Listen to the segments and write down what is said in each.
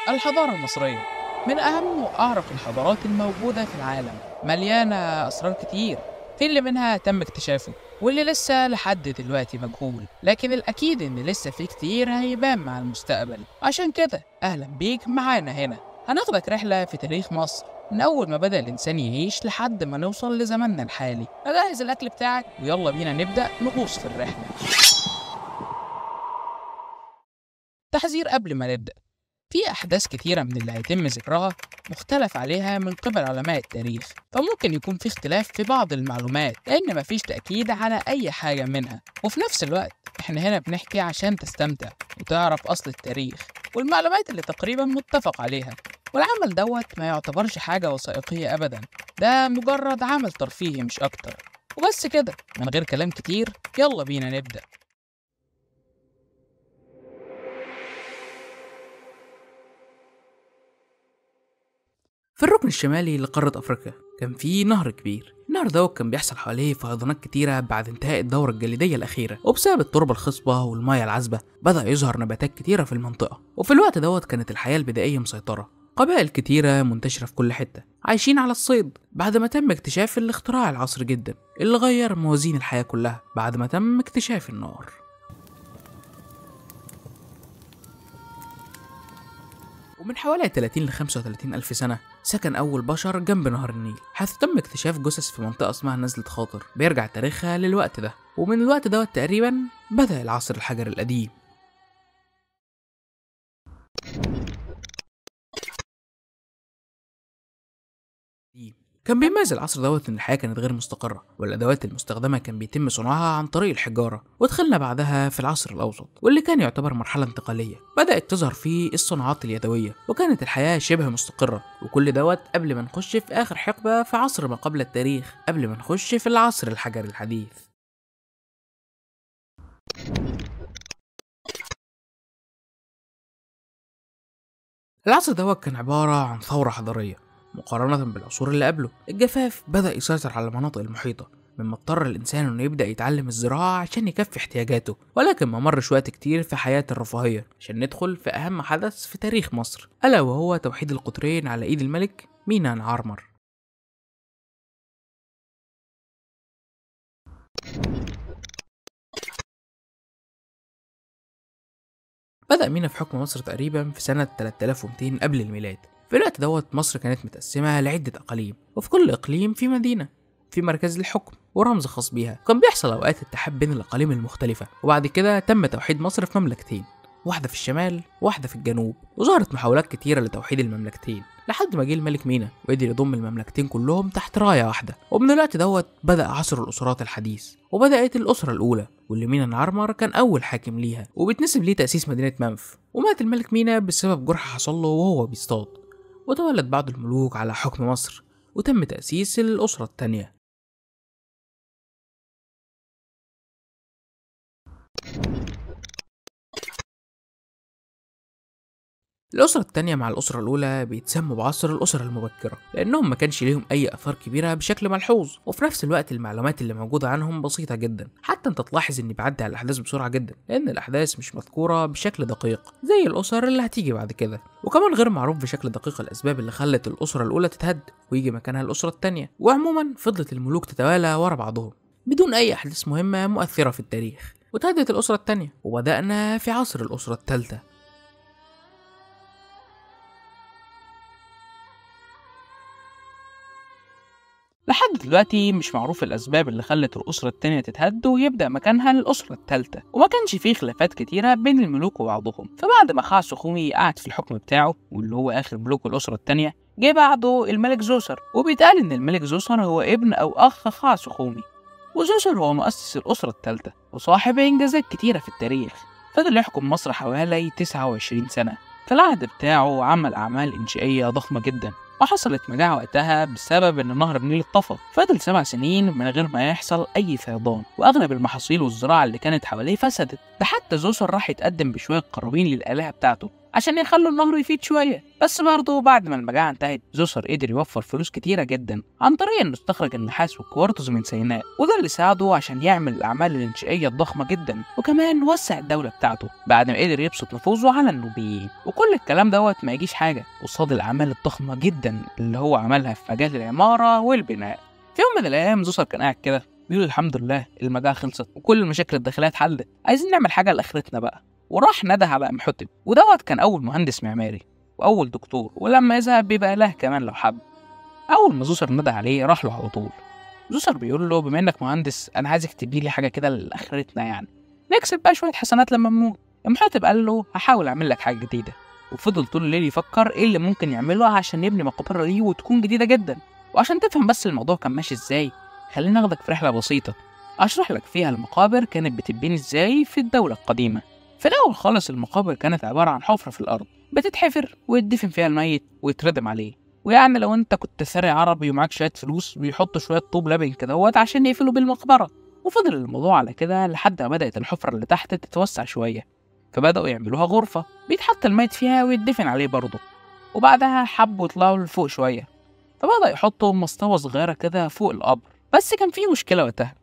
الحضارة المصرية من أهم وأعرق الحضارات الموجودة في العالم، مليانة أسرار كتير. في اللي منها تم اكتشافه واللي لسه لحد دلوقتي مجهول، لكن الأكيد إن لسه في كتير هيبان مع المستقبل. عشان كده أهلا بيك معانا هنا. هناخدك رحلة في تاريخ مصر من أول ما بدأ الإنسان يعيش لحد ما نوصل لزماننا الحالي. أجهز الأكل بتاعك ويلا بينا نبدأ نغوص في الرحلة. تحذير قبل ما نبدأ: في أحداث كتيرة من اللي هيتم ذكرها مختلف عليها من قبل علماء التاريخ، فممكن يكون في اختلاف في بعض المعلومات لأن مفيش تأكيد على أي حاجة منها. وفي نفس الوقت إحنا هنا بنحكي عشان تستمتع وتعرف أصل التاريخ والمعلومات اللي تقريبا متفق عليها. والعمل دوت ما يعتبرش حاجة وثائقية أبدا، ده مجرد عمل ترفيهي مش أكتر. وبس كده، من غير كلام كتير يلا بينا نبدأ. في الركن الشمالي لقارة أفريقيا كان في نهر كبير. النهر دوت كان بيحصل حواليه فيضانات كتيرة بعد انتهاء الدورة الجليدية الأخيرة، وبسبب التربة الخصبة والمياه العذبة بدأ يظهر نباتات كتيرة في المنطقة. وفي الوقت دوت كانت الحياة البدائية مسيطرة، قبائل كتيرة منتشرة في كل حتة عايشين على الصيد، بعد ما تم اكتشاف الاختراع العصر جدا اللي غير موازين الحياة كلها بعد ما تم اكتشاف النار. ومن حوالي 30 ل 35 ألف سنة سكن أول بشر جنب نهر النيل، حيث تم اكتشاف جثث في منطقة اسمها نزلة خاطر بيرجع تاريخها للوقت ده. ومن الوقت دوت تقريبا بدأ العصر الحجري القديم. كان بيميز العصر دوت ان الحياه كانت غير مستقره، والادوات المستخدمه كان بيتم صنعها عن طريق الحجاره. ودخلنا بعدها في العصر الاوسط، واللي كان يعتبر مرحله انتقاليه بدات تظهر فيه الصناعات اليدويه، وكانت الحياه شبه مستقره. وكل دوت قبل ما نخش في اخر حقبه في عصر ما قبل التاريخ، قبل ما نخش في العصر الحجري الحديث. العصر دوت كان عبارة عن ثورة حضارية مقارنة بالعصور اللي قبله. الجفاف بدأ يسيطر على المناطق المحيطة، مما اضطر الإنسان إنه يبدأ يتعلم الزراعة عشان يكفي احتياجاته. ولكن ما مرش وقت كتير في حياة الرفاهية عشان ندخل في أهم حدث في تاريخ مصر، ألا وهو توحيد القطرين على إيد الملك مينا نعرمر. بدأ مينا في حكم مصر تقريبا في سنة 3200 قبل الميلاد. في الوقت دوت مصر كانت متقسمة لعدة أقاليم، وفي كل إقليم في مدينة في مركز للحكم ورمز خاص بيها. كان بيحصل أوقات اتحاد بين الأقاليم المختلفة، وبعد كده تم توحيد مصر في مملكتين، واحدة في الشمال وواحدة في الجنوب. وظهرت محاولات كتيرة لتوحيد المملكتين لحد ما جه الملك مينا وقدر يضم المملكتين كلهم تحت راية واحدة. ومن الوقت دوت بدأ عصر الأسرات الحديث، وبدأت الأسرة الأولى واللي مينا نعرمر كان أول حاكم ليها، وبتنسب ليه تأسيس مدينة منف. ومات الملك مينا بسبب جرح حصل له وهو بيصطاد. وتولد بعض الملوك على حكم مصر، وتم تأسيس الأسرة التانية. الأسرة التانية مع الأسرة الأولى بيتسموا بعصر الأسرة المبكرة، لأنهم ما كانش ليهم أي آثار كبيرة بشكل ملحوظ، وفي نفس الوقت المعلومات اللي موجودة عنهم بسيطة جدا. حتى أنت تلاحظ إني بعدي على الأحداث بسرعة جدا، لأن الأحداث مش مذكورة بشكل دقيق زي الأسر اللي هتيجي بعد كده. وكمان غير معروف بشكل دقيق الأسباب اللي خلت الأسرة الأولى تتهد ويجي مكانها الأسرة التانية. وعموما فضلت الملوك تتوالى ورا بعضهم بدون أي أحداث مهمة مؤثرة في التاريخ، وتهدت الأسرة التانية، وبدأنا في عصر الأسرة التالتة. لحد دلوقتي مش معروف الأسباب اللي خلت الأسرة التانية تتهد ويبدأ مكانها الأسرة التالتة، وما كانش فيه خلافات كتيرة بين الملوك وبعضهم. فبعد ما خاع سخومي قعد في الحكم بتاعه، واللي هو آخر ملوك الأسرة التانية، جه بعده الملك زوسر. وبيتقال إن الملك زوسر هو ابن أو أخ خاع سخومي. وزوسر هو مؤسس الأسرة التالتة وصاحب إنجازات كتيرة في التاريخ. فضل يحكم مصر حوالي 29 سنة. في العهد بتاعه عمل أعمال إنشائية ضخمة جدا، وحصلت مجاعة وقتها بسبب إن نهر النيل اتطفى. فضل 7 سنين من غير ما يحصل أي فيضان، وأغلب المحاصيل والزراعة اللي كانت حواليه فسدت. ده حتى زوسر راح يتقدم بشوية قرابين للآلهة بتاعته عشان يخلوا النهر يفيد شويه. بس برضه بعد ما المجاعه انتهت زوسر قدر يوفر فلوس كتيره جدا عن طريق انه استخرج النحاس والكوارتز من سيناء، وده اللي ساعده عشان يعمل الاعمال الانشائيه الضخمه جدا، وكمان وسع الدوله بتاعته بعد ما قدر يبسط نفوذه على النوبيين. وكل الكلام دوت ما يجيش حاجه قصاد الاعمال الضخمه جدا اللي هو عملها في مجال العماره والبناء. في يوم من الايام زوسر كان قاعد كده بيقول الحمد لله المجاعه خلصت وكل المشاكل الداخليه اتحلت، عايزين نعمل حاجه لاخرتنا بقى. وراح نده على امحتب، ودوت كان اول مهندس معماري واول دكتور، ولما يذهب بيبقى له كمان لو حب. اول ما زوسر نده عليه راح له على طول. زوسر بيقول له بما انك مهندس انا عايزك تبني لي حاجه كده لاخرتنا، يعني نكسب بقى شويه حسنات لما نموت. امحتب قال له هحاول اعمل لك حاجه جديده، وفضل طول الليل يفكر ايه اللي ممكن يعمله عشان يبني مقبره ليه وتكون جديده جدا. وعشان تفهم بس الموضوع كان ماشي ازاي خلينا ناخدك في رحله بسيطه اشرح لك فيها المقابر كانت بتتبني ازاي في الدوله القديمه. في الاول خالص المقابر كانت عباره عن حفره في الارض بتتحفر ويدفن فيها الميت ويتردم عليه. ويعني لو انت كنت ثري عربي ومعاك شويه فلوس بيحطوا شويه طوب لبن كدهوت عشان يقفلوا بالمقبره. وفضل الموضوع على كده لحد ما بدات الحفره اللي تحت تتوسع شويه، فبداوا يعملوها غرفه بيتحط الميت فيها ويدفن عليه برضه. وبعدها حبوا يطلعوا لفوق شويه، فبدأ يحطوا مسطوة صغيرة كده فوق القبر. بس كان في مشكلة وقتها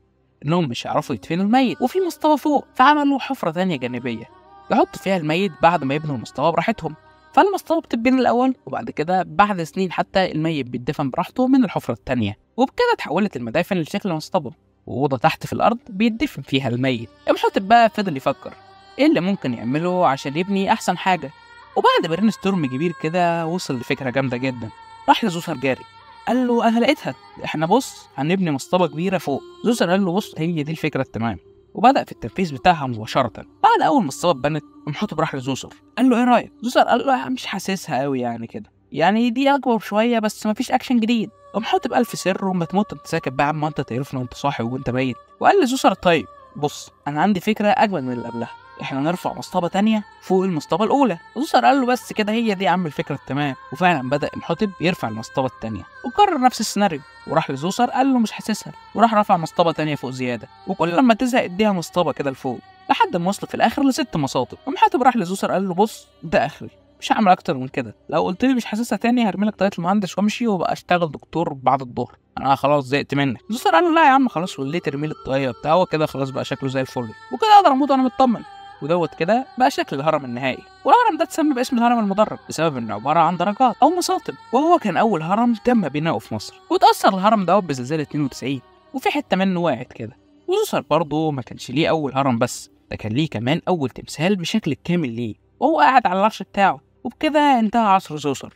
إنهم مش هيعرفوا يدفنوا الميت وفي مسطوة فوق، فعملوا حفرة تانية جانبية يحطوا فيها الميت بعد ما يبنوا المسطوة براحتهم. فالمسطوة بتتبني الأول وبعد كده بعد سنين حتى الميت بيتدفن براحته من الحفرة التانية. وبكده اتحولت المدافن لشكل مسطبة وأوضة تحت في الأرض بيتدفن فيها الميت. امحتب بقى فضل يفكر إيه اللي ممكن يعمله عشان يبني أحسن حاجة، وبعد برين ستورم كبير كده وصل لفكرة جامدة جدا. راح لزوسر جاري قال له انا لقيتها، احنا بص هنبني مصطبه كبيره فوق. زوسر قال له بص هي دي الفكره التمام، وبدا في التنفيذ بتاعها مباشره. بعد اول مصطبه اتبنت امحتب راح لزوسر قال له ايه رايك؟ زوسر قال له مش حاسسها قوي يعني كده، يعني دي اكبر شويه بس مفيش اكشن جديد. امحتب قال في سر وما تموت انت ساكت بقى عم انت تعرفنا وانت صاحي وانت ميت. وقال لزوسر طيب بص انا عندي فكره اجمل من اللي قبلها، احنا نرفع مصطبه تانية فوق المصطبه الاولى. زوسر قال له بس كده هي دي يا عم الفكره التمام. وفعلا بدا امحتب يرفع المصطبه التانية وكرر نفس السيناريو، وراح لزوسر قال له مش حاسسها وراح رفع مصطبه تانية فوق زياده، وكل لما تزهق اديها مصطبه كده لفوق لحد ما وصل في الاخر ل6 مصاطب. امحتب راح لزوسر قال له بص ده اخري مش هعمل اكتر من كده، لو قلت لي مش حاسسها تاني هرمي لك طاقه المهندس وامشي وبقى اشتغل دكتور بعد الظهر، انا خلاص زهقت منك. زوسر قال له لا يا عم خلاص وليه ترمي لي الطاقيه بتاعه كده خلاص بقى شكله زي الفل وكده اقدر اموت وانا مطمن. ودوت كده بقى شكل الهرم النهائي، والهرم ده اتسمى باسم الهرم المدرج بسبب انه عباره عن درجات او مصاطب، وهو كان اول هرم تم بناؤه في مصر. وتاثر الهرم دوت بزلزال 92 وفي حته منه وقعت كده. وزوسر برضه ما كانش ليه اول هرم بس، ده كان ليه كمان اول تمثال بشكل كامل ليه وهو قاعد على العرش بتاعه. وبكده انتهى عصر زوسر.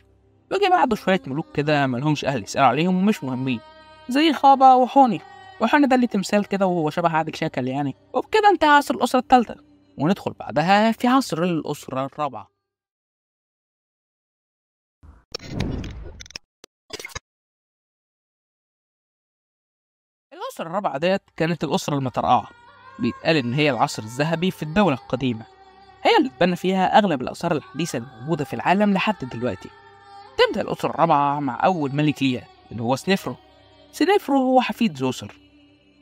وجي بعده شويه ملوك كده ملهمش اهل يسالوا عليهم ومش مهمين زي خابا وحوني. وحوني ده اللي تمثال كده وهو شبه عادل شكل يعني. وبكده انتهى عصر الاسره الثالثه، وندخل بعدها في عصر الأسرة الرابعة. الأسرة الرابعة ديت كانت الأسرة المترقعة، بيتقال إن هي العصر الذهبي في الدولة القديمة، هي اللي اتبنى فيها أغلب الآثار الحديثة الموجودة في العالم لحد دلوقتي. تبدأ الأسرة الرابعة مع أول ملك ليها اللي هو سنفرو. سنفرو هو حفيد زوسر،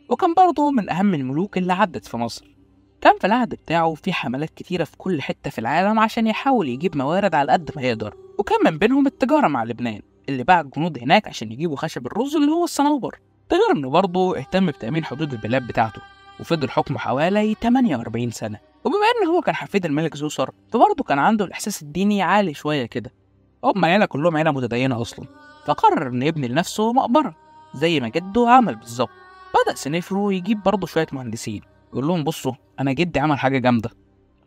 وكان برضه من أهم الملوك اللي عدت في مصر. كان في العهد بتاعه في حملات كتيرة في كل حتة في العالم عشان يحاول يجيب موارد على قد ما يقدر، وكان من بينهم التجارة مع لبنان اللي باع جنود هناك عشان يجيبوا خشب الرز اللي هو الصنوبر. ده غير انه برضه اهتم بتأمين حدود البلاد بتاعته، وفضل حكمه حوالي 48 سنة. وبما ان هو كان حفيد الملك زوسر فبرضه كان عنده الإحساس الديني عالي شوية كده. هم عيلة كلهم عيلة متدينة أصلا، فقرر انه يبني لنفسه مقبرة زي ما جده عمل بالظبط. بدأ سنفرو يجيب برضه شوية مهندسين يقول لهم بصوا انا جدي عمل حاجه جامده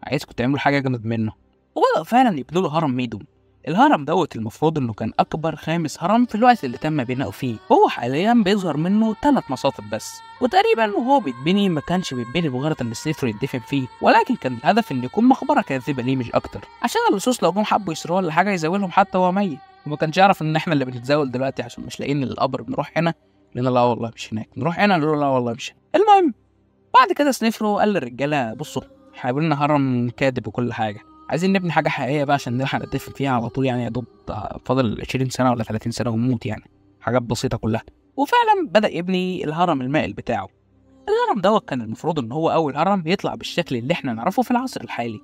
عايزكم تعملوا حاجه جامد منه. وبدأوا فعلا يبنوا له هرم ميدوم. الهرم دوت المفروض انه كان اكبر خامس هرم في الوقت اللي تم بناؤه فيه. هو حاليا بيظهر منه 3 مصاطب بس، وتقريبا وهو بيتبني ما كانش بيتبني بغرض ان السفر يدفن فيه، ولكن كان الهدف ان يكون مقبره كاذبه ليه مش اكتر، عشان اللصوص لو جم حبوا يسروه ولا حاجه يزاولهم حتى وهو ميت. وما كانش يعرف ان احنا اللي بنتزاول دلوقتي عشان مش لاقيين القبر بنروح هنا لنا لا والله مش هناك، نروح هنا نقول لا والله مش هنا. المهم بعد كده سنفرو قال للرجاله بصوا احنا قابلنا هرم كاذب وكل حاجه، عايزين نبني حاجه حقيقيه بقى عشان نلحق ندفن فيها على طول، يعني يا دوب فاضل 20 سنه ولا 30 سنه ونموت، يعني حاجات بسيطه كلها. وفعلا بدا يبني الهرم المائل بتاعه. الهرم دوت كان المفروض ان هو اول هرم يطلع بالشكل اللي احنا نعرفه في العصر الحالي.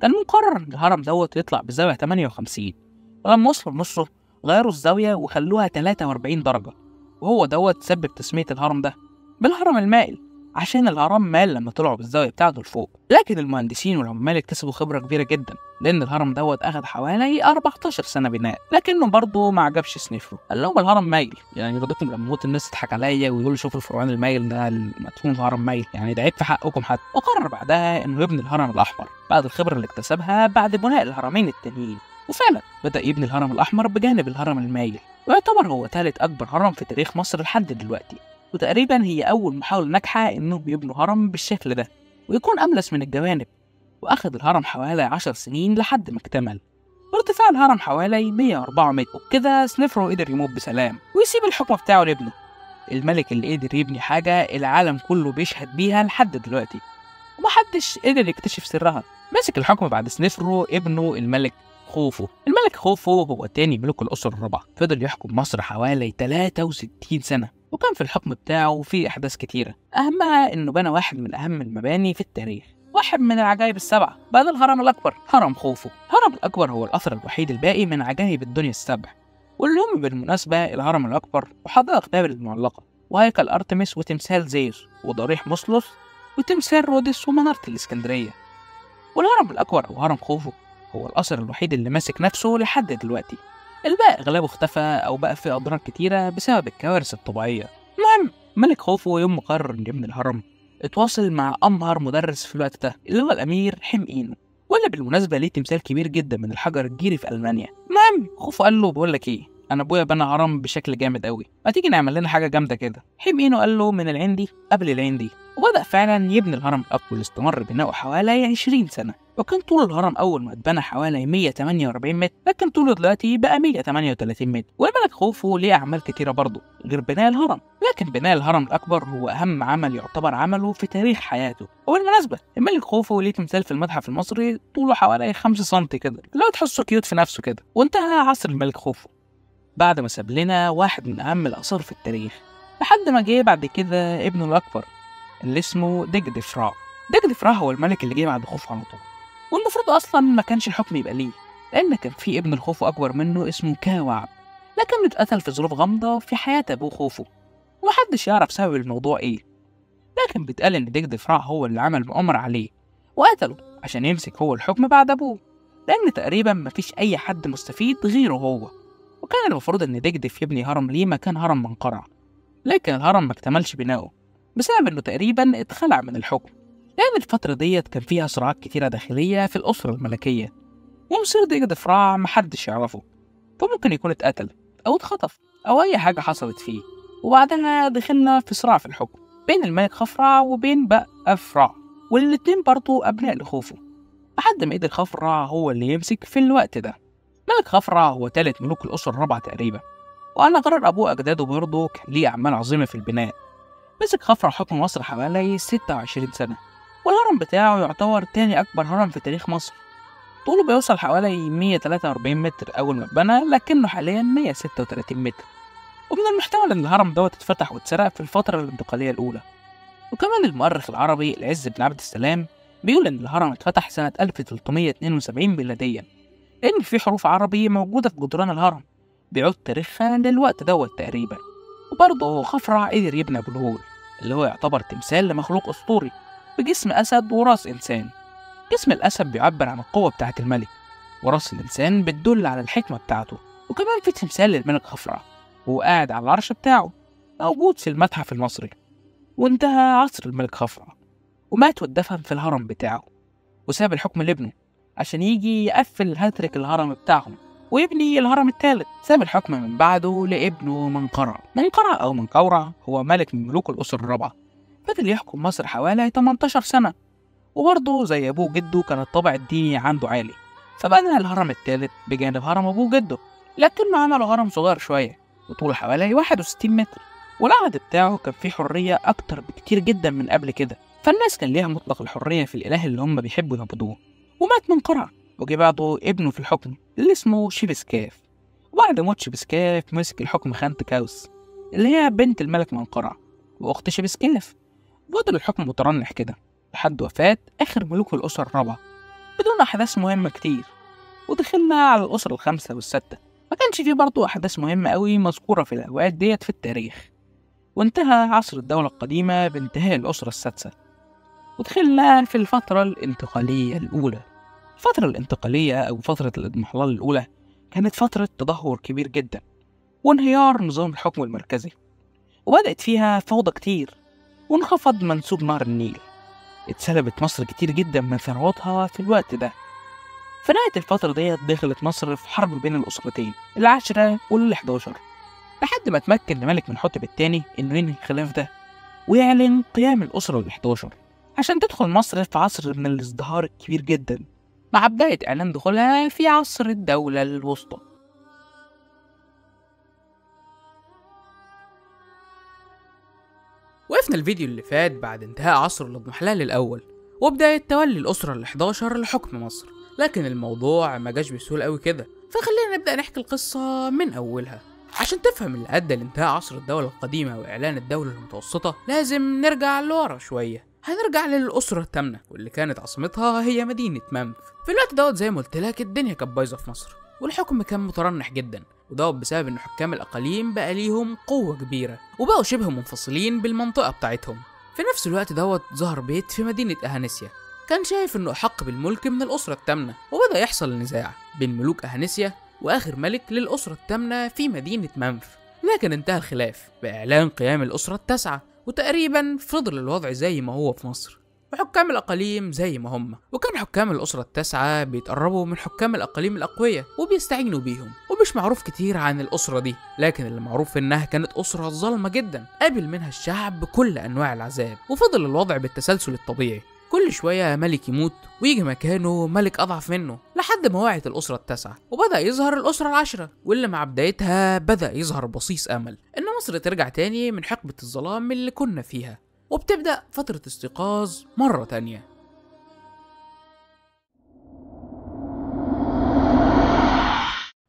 كان مقرر إن الهرم دوت يطلع بزاوية 58، ولما وصلوا لنصه غيروا الزاوية وخلوها 43 درجة، وهو دوت سبب تسمية الهرم ده بالهرم المائل، عشان الهرم مال لما طلعوا بالزاوية بتاعته لفوق. لكن المهندسين والعمال اكتسبوا خبرة كبيرة جدا، لأن الهرم دوت أخد حوالي 14 سنة بناء. لكنه برضه ما عجبش سنيفرو، قال لهم الهرم مايل، يعني يرضيكم لما موت الناس تضحك عليا ويقولوا شوفوا الفرعون المايل ده المدفون في هرم مايل، يعني ده عيب في حقكم حتى. وقرر بعدها إنه يبني الهرم الأحمر بعد الخبرة اللي اكتسبها بعد بناء الهرمين التانيين. وفعلا بدأ يبني الهرم الأحمر بجانب الهرم المايل، ويعتبر هو ثالث أكبر هرم في تاريخ مصر لحد دلوقتي. وتقريبا هي أول محاولة ناجحة إنهم يبنوا هرم بالشكل ده ويكون أملس من الجوانب. وأخذ الهرم حوالي 10 سنين لحد ما اكتمل، وارتفاع الهرم حوالي 104 متر. وبكده سنيفرو قدر يموت بسلام ويسيب الحكم بتاعه لابنه، الملك اللي قدر يبني حاجة العالم كله بيشهد بيها لحد دلوقتي ومحدش قدر يكتشف سرها. مسك الحكم بعد سنيفرو ابنه الملك خوفو. الملك خوفو هو تاني ملوك الأسرة الرابعة، فضل يحكم مصر حوالي 63 سنة، وكان في الحكم بتاعه فيه أحداث كتيرة، أهمها إنه بنى واحد من أهم المباني في التاريخ، واحد من العجائب السبعة بعد الهرم الأكبر، هرم خوفو. الهرم الأكبر هو الأثر الوحيد الباقي من عجائب الدنيا السبع، واللي هم بالمناسبة الهرم الأكبر وحدائق بابل المعلقة وهيكل أرتمس وتمثال زيوس وضريح مصلوس وتمثال رودس ومنارة الإسكندرية. والهرم الأكبر أو هرم خوفو هو الأثر الوحيد اللي ماسك نفسه لحد دلوقتي، الباقي أغلبه اختفى أو بقى فيه أضرار كتيرة بسبب الكوارث الطبيعية. المهم ملك خوفو يوم ما قرر إنه يبني الهرم اتواصل مع أمهر مدرس في الوقت ده اللي هو الأمير حمئينو، واللي بالمناسبة ليه تمثال كبير جدا من الحجر الجيري في ألمانيا. المهم خوفو قال له بقول لك إيه، أنا أبويا بنى هرم بشكل جامد قوي، ما تيجي نعمل لنا حاجة جامدة كده. حمئينو قال له من العندي قبل العندي، وبدأ فعلا يبني الهرم الأكبر واللي استمر بناؤه حوالي 20 سنة. وكان طول الهرم أول ما اتبنى حوالي 148 متر، لكن طوله دلوقتي بقى 138 متر. والملك خوفو ليه أعمال كتيرة برضه غير بناء الهرم، لكن بناء الهرم الأكبر هو أهم عمل يعتبر عمله في تاريخ حياته. وبالمناسبة الملك خوفو ليه تمثال في المتحف المصري طوله حوالي 5 سم كده، لو تحسه كيوت في نفسه كده. وانتهى عصر الملك خوفو بعد ما ساب لنا واحد من أهم الآثار في التاريخ، لحد ما جه بعد كده ابنه الأكبر اللي اسمه ديجدفرا. ديجدفرا هو الملك اللي جه بعد خوفو على طول، والمفروض أصلا ما كانش الحكم يبقى ليه، لأن كان في ابن الخوفو أكبر منه اسمه كاوعب، لكنه اتقتل في ظروف غامضة في حياة أبوه خوفو، ومحدش يعرف سبب الموضوع إيه. لكن بيتقال إن ديجدفرا هو اللي عمل مؤامرة عليه وقتله عشان يمسك هو الحكم بعد أبوه، لأن تقريبا مفيش أي حد مستفيد غيره هو. وكان المفروض إن ديجدف يبني هرم ليه مكان هرم منقرع، لكن الهرم ما اكتملش بناؤه بسبب إنه تقريبا اتخلع من الحكم، لأن الفترة ديت كان فيها صراعات كتيرة داخلية في الأسرة الملكية، ومصير ديجدفرا محدش يعرفه، فممكن يكون اتقتل أو اتخطف أو أي حاجة حصلت فيه. وبعدها دخلنا في صراع في الحكم بين الملك خفرع وبين بقى فرع، والاتنين برضو أبناء لخوفو، لحد ما قدر خفرع هو اللي يمسك في الوقت ده. ملك خفرع هو تالت ملوك الأسرة الرابعة تقريبا، وعلى غرار أبوه أجداده برضه كان ليه أعمال عظيمة في البناء. مسك خفرع حكم مصر حوالي 26 سنة، والهرم بتاعه يعتبر تاني أكبر هرم في تاريخ مصر، طوله بيوصل حوالي 143 متر أول ما اتبنى، لكنه حاليا 136 متر. ومن المحتمل إن الهرم دوت اتفتح واتسرق في الفترة الانتقالية الأولى. وكمان المؤرخ العربي العز بن عبد السلام بيقول إن الهرم اتفتح سنة 1372 ميلاديا، لأن في حروف عربي موجودة في جدران الهرم بيعود تاريخها للوقت دوت تقريبا. وبرضه خفرع قدر يبني أبو الهول اللي هو يعتبر تمثال لمخلوق أسطوري بجسم أسد وراس إنسان. جسم الأسد بيعبر عن القوة بتاعة الملك، وراس الإنسان بتدل على الحكمة بتاعته. وكمان في تمثال للملك خفرع وهو قاعد على العرش بتاعه موجود في المتحف المصري. وانتهى عصر الملك خفرع ومات واتدفن في الهرم بتاعه، وساب الحكم لابنه عشان يجي يقفل هاتريك الهرم بتاعهم ويبني الهرم الثالث. ساب الحكم من بعده لابنه منقرع. منقرع أو منقورع هو ملك من ملوك الأسرة الرابعة، فضل يحكم مصر حوالي 18 سنة، وبرضه زي أبوه جده كان الطابع الديني عنده عالي، فبنى الهرم الثالث بجانب هرم أبوه جده، لكنه عمله هرم صغير شوية وطوله حوالي 61 متر. والعهد بتاعه كان فيه حرية أكتر بكتير جدا من قبل كده، فالناس كان ليها مطلق الحرية في الإله اللي هم بيحبوا يعبدوه. ومات منقرع وجي بعده ابنه في الحكم اللي اسمه شيبسكاف. وبعد موت شيبسكاف مسك الحكم خانت كاوس اللي هي بنت الملك منقرع وأخت شيبسكاف. فضل الحكم مترنح كده لحد وفاة آخر ملوك الأسرة الرابعة بدون أحداث مهمة كتير. ودخلنا على الأسرة الخامسة والستة، ما كانش فيه برضو أحداث مهمة أوي مذكورة في الأوقات ديت في التاريخ. وانتهى عصر الدولة القديمة بانتهاء الأسرة السادسة، ودخلنا في الفترة الانتقالية الأولى. الفترة الانتقالية أو فترة الاضمحلال الأولى كانت فترة تدهور كبير جدا وانهيار نظام الحكم المركزي، وبدأت فيها فوضى كتير وانخفض منسوب نهر النيل. اتسلبت مصر كتير جدا من ثرواتها في الوقت ده. في نهاية الفترة ديت دخلت مصر في حرب بين الأسرتين العاشرة وال11، لحد ما تمكن الملك منحوتب الثاني إنه ينهي الخلاف ده ويعلن قيام الأسرة ال11 عشان تدخل مصر في عصر من الازدهار الكبير جدا، مع بداية إعلان دخولها في عصر الدولة الوسطى. وقفنا الفيديو اللي فات بعد انتهاء عصر الاضمحلال الأول وبداية تولي الأسرة ال11 لحكم مصر، لكن الموضوع ما جاش بسهولة أوي كده، فخلينا نبدأ نحكي القصة من أولها. عشان تفهم اللي أدى لانتهاء عصر الدولة القديمة وإعلان الدولة المتوسطة لازم نرجع لورا شوية. هنرجع للأسرة الثامنة واللي كانت عاصمتها هي مدينة منف. في الوقت دوت زي ما قلت لك الدنيا كانت بايظة في مصر والحكم كان مترنح جدا، ودوت بسبب ان حكام الأقاليم بقى ليهم قوة كبيرة وبقوا شبه منفصلين بالمنطقة بتاعتهم. في نفس الوقت دوت ظهر بيت في مدينة أهانسيا كان شايف انه أحق بالملك من الأسرة الثامنة، وبدأ يحصل نزاع بين ملوك أهانسيا وآخر ملك للأسرة الثامنة في مدينة منف. لكن انتهى الخلاف بإعلان قيام الأسرة التاسعة، وتقريبا فضل الوضع زي ما هو في مصر وحكام الأقاليم زي ما هم. وكان حكام الأسرة التاسعة بيتقربوا من حكام الأقاليم الأقوياء وبيستعينوا بيهم، ومش معروف كتير عن الأسرة دي، لكن اللي معروف إنها كانت أسرة ظالمة جدا قابل منها الشعب بكل أنواع العذاب. وفضل الوضع بالتسلسل الطبيعي، كل شوية ملك يموت ويجي مكانه ملك أضعف منه، لحد ما وقعت الأسرة التاسعة وبدأ يظهر الأسرة العاشرة، واللي مع بدايتها بدأ يظهر بصيص أمل إن مصر ترجع تاني من حقبة الظلام اللي كنا فيها، وبتبدأ فترة استيقاظ مرة تانية.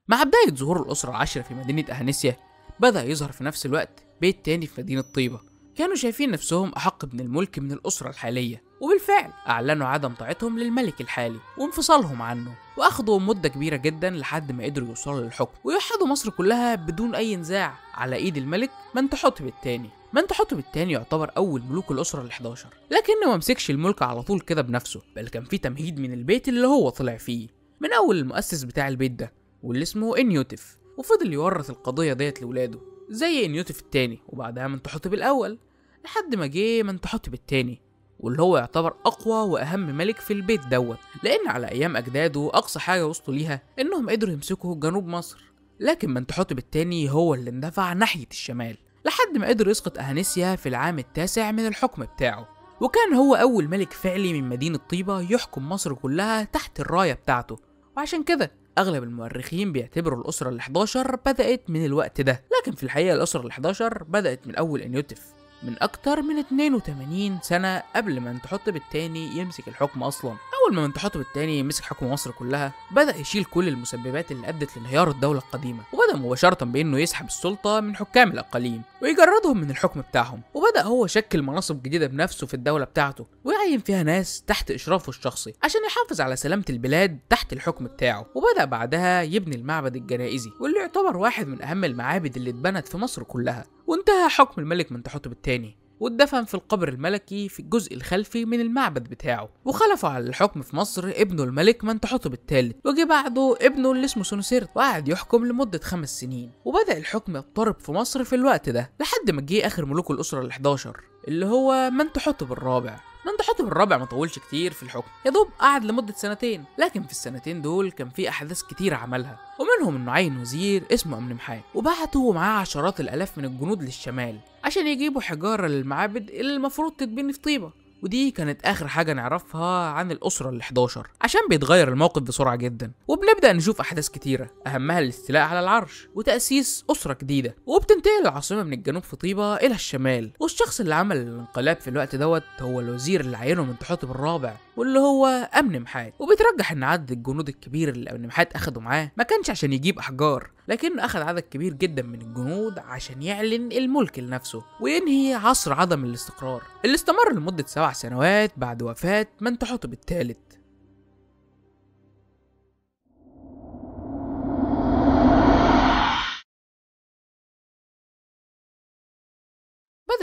مع بداية ظهور الأسرة العاشرة في مدينة أهانسيا بدأ يظهر في نفس الوقت بيت تاني في مدينة طيبة كانوا شايفين نفسهم أحق من الملك من الأسرة الحالية، وبالفعل أعلنوا عدم طاعتهم للملك الحالي وانفصالهم عنه، وأخذوا مدة كبيرة جدا لحد ما قدروا يوصلوا للحكم ويوحدوا مصر كلها بدون أي نزاع على إيد الملك منتحوتب الثاني. منتحوتب الثاني يعتبر أول ملوك الأسرة ال11، لكنه ما مسكش الملك على طول كده بنفسه، بل كان في تمهيد من البيت اللي هو طلع فيه، من أول المؤسس بتاع البيت ده واللي اسمه إنيوتف، وفضل يورث القضية ديت لولاده زي إنيوتف الثاني وبعدها منتحوتب الأول، لحد ما جه منتحوتب الثاني واللي هو يعتبر أقوى وأهم ملك في البيت دوت، لأن على أيام أجداده أقصى حاجة وصلوا ليها إنهم قدروا يمسكوا جنوب مصر. لكن منتحوتب الثاني هو اللي اندفع ناحية الشمال لحد ما قدر يسقط أهانسيا في العام التاسع من الحكم بتاعه، وكان هو أول ملك فعلي من مدينة طيبة يحكم مصر كلها تحت الراية بتاعته. وعشان كده أغلب المؤرخين بيعتبروا الأسرة ال11 بدأت من الوقت ده، لكن في الحقيقة الأسرة ال11 بدأت من أول إنيوتف من أكتر من 82 سنة قبل ما منتحوتب الثاني يمسك الحكم أصلا. أول ما منتحوتب الثاني مسك حكم مصر كلها بدأ يشيل كل المسببات اللي أدت لانهيار الدولة القديمة، وبدأ مباشرة بأنه يسحب السلطة من حكام الأقاليم ويجردهم من الحكم بتاعهم، وبدأ هو شكل مناصب جديدة بنفسه في الدولة بتاعته ويعين فيها ناس تحت إشرافه الشخصي عشان يحافظ على سلامة البلاد تحت الحكم بتاعه. وبدأ بعدها يبني المعبد الجنائزي واللي يعتبر واحد من أهم المعابد اللي اتبنت في مصر كلها. وانتهى حكم الملك منتحوتب الثاني واتدفن في القبر الملكي في الجزء الخلفي من المعبد بتاعه، وخلفوا على الحكم في مصر ابنه الملك منتحوتب الثالث، وجي بعده ابنه اللي اسمه سونوسيرت وقعد يحكم لمدة 5 سنين. وبدأ الحكم يضطرب في مصر في الوقت ده لحد ما جه آخر ملوك الأسرة ال11 اللي هو منتحوتب الرابع. منتحوتب الرابع ما طولش كتير في الحكم، يا دوب قعد لمدة 2 سنين، لكن في السنتين دول كان في أحداث كتير عملها، ومنهم إنه عين وزير اسمه أمنمحات وبعتوا معاه عشرات الآلاف من الجنود للشمال عشان يجيبوا حجارة للمعابد اللي المفروض تتبني في طيبة. ودي كانت آخر حاجة نعرفها عن الأسرة ال11 عشان بيتغير الموقف بسرعة جدا، وبنبدأ نشوف أحداث كتيرة أهمها الاستيلاء على العرش وتأسيس أسرة جديدة، وبتنتقل العاصمة من الجنوب في طيبة إلى الشمال. والشخص اللي عمل الانقلاب في الوقت دوت هو الوزير اللي عينه منتحوتب الرابع واللي هو أمنمحات. وبيترجح إن عدد الجنود الكبير اللي أمنمحات أخده معاه ما كانش عشان يجيب أحجار، لكن أخذ عدد كبير جدا من الجنود عشان يعلن الملك لنفسه وينهي عصر عدم الاستقرار اللي استمر لمدة 7 سنوات بعد وفاة منتحوتب الثالث.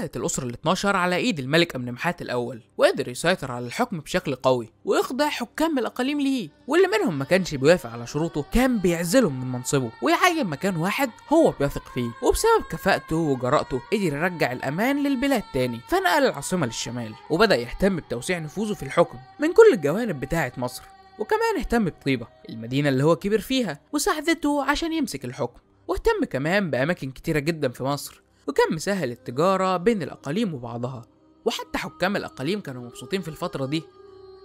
بدأت الأسرة ال 12 على إيد الملك أمنمحات الأول، وقدر يسيطر على الحكم بشكل قوي ويخضع حكام الأقاليم ليه، واللي منهم ما كانش بيوافق على شروطه كان بيعزله من منصبه ويعين مكان واحد هو بيثق فيه. وبسبب كفاءته وجرأته قدر يرجع الأمان للبلاد تاني، فنقل العاصمة للشمال وبدأ يهتم بتوسيع نفوذه في الحكم من كل الجوانب بتاعة مصر. وكمان اهتم بطيبة المدينة اللي هو كبر فيها وساعدته عشان يمسك الحكم، واهتم كمان بأماكن كتيرة جدا في مصر، وكان مسهل التجارة بين الأقاليم وبعضها. وحتى حكام الأقاليم كانوا مبسوطين في الفترة دي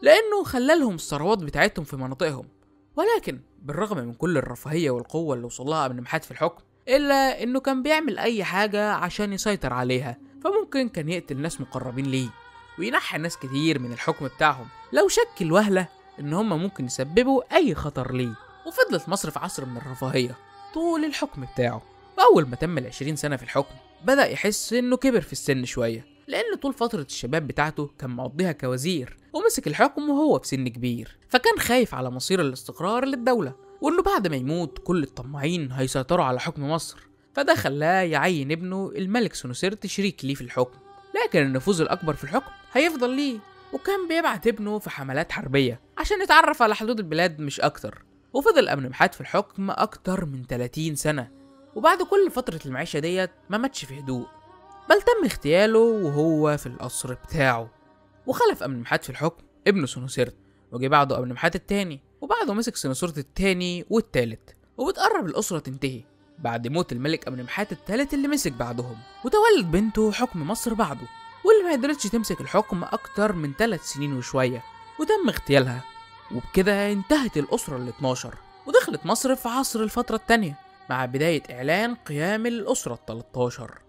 لأنه خلالهم الثروات بتاعتهم في مناطقهم. ولكن بالرغم من كل الرفاهية والقوة اللي وصلها أمنمحات في الحكم، إلا إنه كان بيعمل أي حاجة عشان يسيطر عليها، فممكن كان يقتل ناس مقربين ليه وينحي ناس كتير من الحكم بتاعهم لو شك الوهلة إن هم ممكن يسببوا أي خطر ليه. وفضلت مصر في عصر من الرفاهية طول الحكم بتاعه. وأول ما تم 20 سنة في الحكم بدأ يحس إنه كبر في السن شوية، لأن طول فترة الشباب بتاعته كان مقضيها كوزير ومسك الحكم وهو في سن كبير، فكان خايف على مصير الاستقرار للدولة وإنه بعد ما يموت كل الطماعين هيسيطروا على حكم مصر. فده خلاه يعين ابنه الملك سنوسرت شريك ليه في الحكم، لكن النفوذ الأكبر في الحكم هيفضل ليه. وكان بيبعت ابنه في حملات حربية عشان يتعرف على حدود البلاد مش أكتر. وفضل أمنمحات في الحكم أكتر من 30 سنة، وبعد كل فترة المعيشة ديت ما ماتش في هدوء، بل تم اغتياله وهو في القصر بتاعه. وخلف أمنمحات في الحكم ابنه سنوسرت، وجي بعده أمنمحات التاني، وبعده مسك سنوسرت التاني والتالت. وبتقرب الأسرة تنتهي بعد موت الملك أمنمحات التالت اللي مسك بعدهم، وتولد بنته حكم مصر بعده، واللي ما قدرتش تمسك الحكم أكتر من 3 سنين وشوية، وتم اغتيالها. وبكده انتهت الأسرة ال 12، ودخلت مصر في عصر الفترة التانية مع بداية إعلان قيام الأسرة ال 13.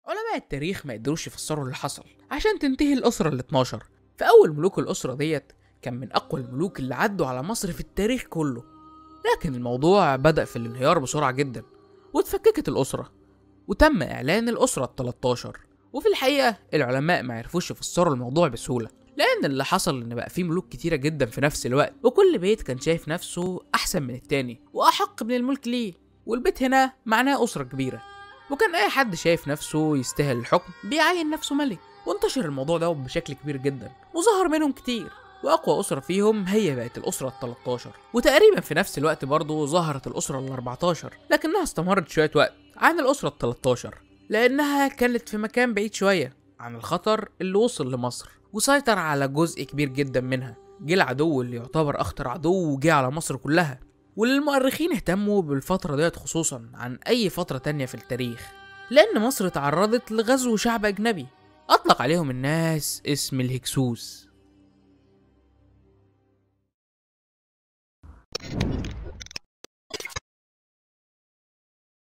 علماء التاريخ ما قدروش يفسروا اللي حصل عشان تنتهي الأسرة ال 12. فأول ملوك الأسرة ديت كان من أقوى الملوك اللي عدوا على مصر في التاريخ كله، لكن الموضوع بدأ في الانهيار بسرعة جدا، واتفككت الأسرة وتم إعلان الأسرة ال 13. وفي الحقيقة العلماء ما عرفوش يفسروا الموضوع بسهولة، لأن اللي حصل إن بقى فيه ملوك كتيرة جدا في نفس الوقت، وكل بيت كان شايف نفسه أحسن من التاني وأحق من الملك ليه، والبيت هنا معناه أسرة كبيرة، وكان أي حد شايف نفسه يستاهل الحكم بيعين نفسه ملك. وانتشر الموضوع ده بشكل كبير جدا وظهر منهم كتير، وأقوى أسرة فيهم هي بقت الأسرة ال 13. وتقريبا في نفس الوقت برضه ظهرت الأسرة ال 14، لكنها استمرت شوية وقت عن الأسرة ال 13 لأنها كانت في مكان بعيد شوية عن الخطر اللي وصل لمصر، وسيطر على جزء كبير جدا منها. جه العدو اللي يعتبر أخطر عدو وجه على مصر كلها، واللي المؤرخين اهتموا بالفترة ديت خصوصا عن أي فترة تانية في التاريخ، لأن مصر تعرضت لغزو شعب أجنبي أطلق عليهم الناس اسم الهكسوس.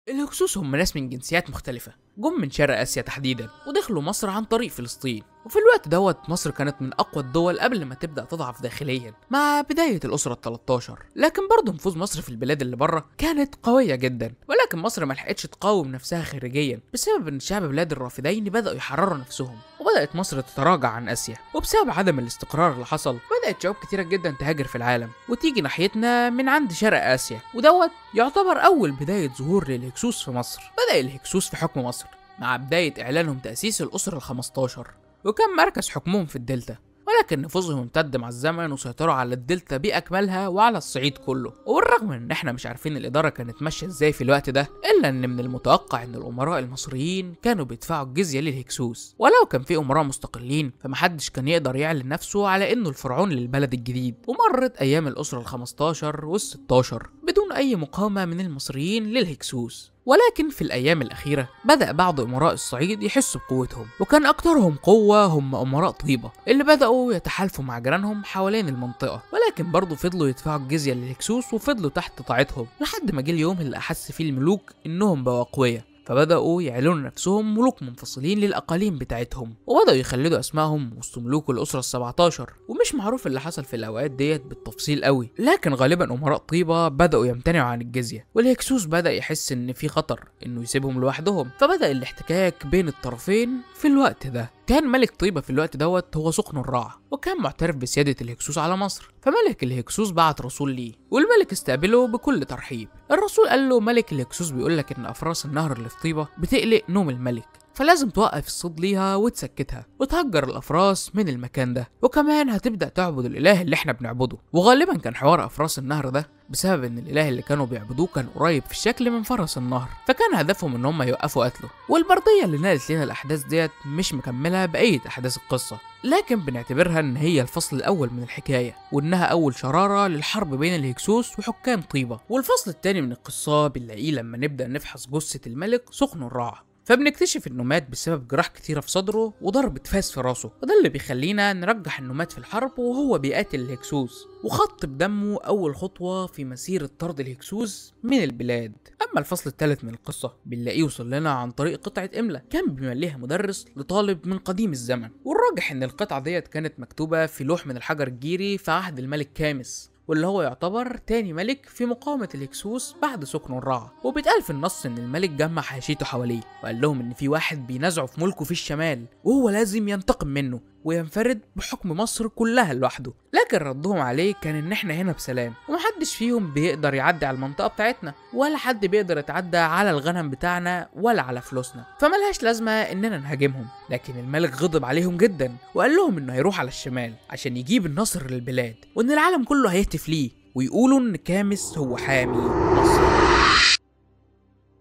الهكسوس هم ناس من جنسيات مختلفة جم من شرق آسيا تحديدا، ودخلوا مصر عن طريق فلسطين. وفي الوقت دوت مصر كانت من أقوى الدول قبل ما تبدأ تضعف داخليا مع بداية الأسرة ال 13. لكن برضه نفوذ مصر في البلاد اللي بره كانت قوية جدا، ولكن مصر ما لحقتش تقاوم نفسها خارجيا بسبب ان شعب بلاد الرافدين بدأوا يحرروا نفسهم، وبدأت مصر تتراجع عن آسيا. وبسبب عدم الاستقرار اللي حصل بدأت شعوب كتيرة جدا تهاجر في العالم وتيجي ناحيتنا من عند شرق آسيا، ودوت يعتبر أول بداية ظهور للهكسوس في مصر. بدأ الهكسوس في حكم مصر مع بداية إعلانهم تأسيس الأسرة ال 15، وكان مركز حكمهم في الدلتا، ولكن نفوذهم امتد مع الزمن وسيطروا على الدلتا بأكملها وعلى الصعيد كله. وبالرغم من ان احنا مش عارفين الإدارة كانت ماشية ازاي في الوقت ده، إلا ان من المتوقع ان الأمراء المصريين كانوا بيدفعوا الجزية للهكسوس، ولو كان في أمراء مستقلين فمحدش كان يقدر يعلن نفسه على انه الفرعون للبلد الجديد. ومرت أيام الأسرة ال 15 وال 16 بدون أي مقاومة من المصريين للهكسوس. ولكن في الأيام الأخيرة بدأ بعض أمراء الصعيد يحسوا بقوتهم، وكان أكترهم قوة هم أمراء طيبة اللي بدأوا يتحالفوا مع جيرانهم حوالين المنطقة، ولكن برضه فضلوا يدفعوا الجزية للهكسوس وفضلوا تحت طاعتهم لحد ما جه اليوم اللي أحس فيه الملوك إنهم بقوا أقوياء، فبدأوا يعلنوا نفسهم ملوك منفصلين للأقاليم بتاعتهم، وبدأوا يخلدوا أسمائهم وسط ملوك الأسرة ال 17. ومش معروف اللي حصل في الأوقات ديت بالتفصيل قوي، لكن غالبا أمراء طيبة بدأوا يمتنعوا عن الجزية، والهكسوس بدأ يحس إن في خطر إنه يسيبهم لوحدهم، فبدأ الاحتكاك بين الطرفين في الوقت ده. كان ملك طيبة في الوقت دوت هو سقن الرع، وكان معترف بسيادة الهكسوس على مصر. فملك الهكسوس بعت رسول ليه، والملك استقبله بكل ترحيب. الرسول قال له ملك الهكسوس بيقولك ان افراس النهر اللي في طيبة بتقلق نوم الملك، فلازم توقف الصيد ليها وتسكتها وتهجر الافراس من المكان ده، وكمان هتبدا تعبد الاله اللي احنا بنعبده. وغالبا كان حوار افراس النهر ده بسبب ان الاله اللي كانوا بيعبدوه كان قريب في الشكل من فرس النهر، فكان هدفهم ان هم يوقفوا قتله. والبرديه اللي نقلت لنا الاحداث ديت مش مكمله بقيه احداث القصه، لكن بنعتبرها ان هي الفصل الاول من الحكايه، وانها اول شراره للحرب بين الهكسوس وحكام طيبه. والفصل الثاني من القصه بنلاقيه لما نبدا نفحص جثه الملك سقن الرع، فبنكتشف انه مات بسبب جراح كتيرة في صدره وضربة فاس في راسه، وده اللي بيخلينا نرجح انه مات في الحرب وهو بيقاتل الهكسوس، وخط بدمه اول خطوة في مسيرة طرد الهكسوس من البلاد. اما الفصل الثالث من القصة بنلاقيه وصل لنا عن طريق قطعة املا كان بيمليها مدرس لطالب من قديم الزمن، والراجح ان القطعة ديت كانت مكتوبة في لوح من الحجر الجيري في عهد الملك كامس، واللي هو يعتبر تاني ملك في مقاومة الهكسوس بعد سقن الرع. وبيتقال في النص ان الملك جمع حاشيته حواليه وقال لهم ان في واحد بينازعه في ملكه في الشمال وهو لازم ينتقم منه وينفرد بحكم مصر كلها لوحده. لكن ردهم عليه كان ان احنا هنا بسلام ومحدش فيهم بيقدر يعدي على المنطقة بتاعتنا، ولا حد بيقدر يتعدى على الغنم بتاعنا ولا على فلوسنا، فملهاش لازمة اننا نهاجمهم. لكن الملك غضب عليهم جدا وقال لهم انه هيروح على الشمال عشان يجيب النصر للبلاد، وان العالم كله هيهتف ليه ويقولوا ان كامس هو حامي مصر.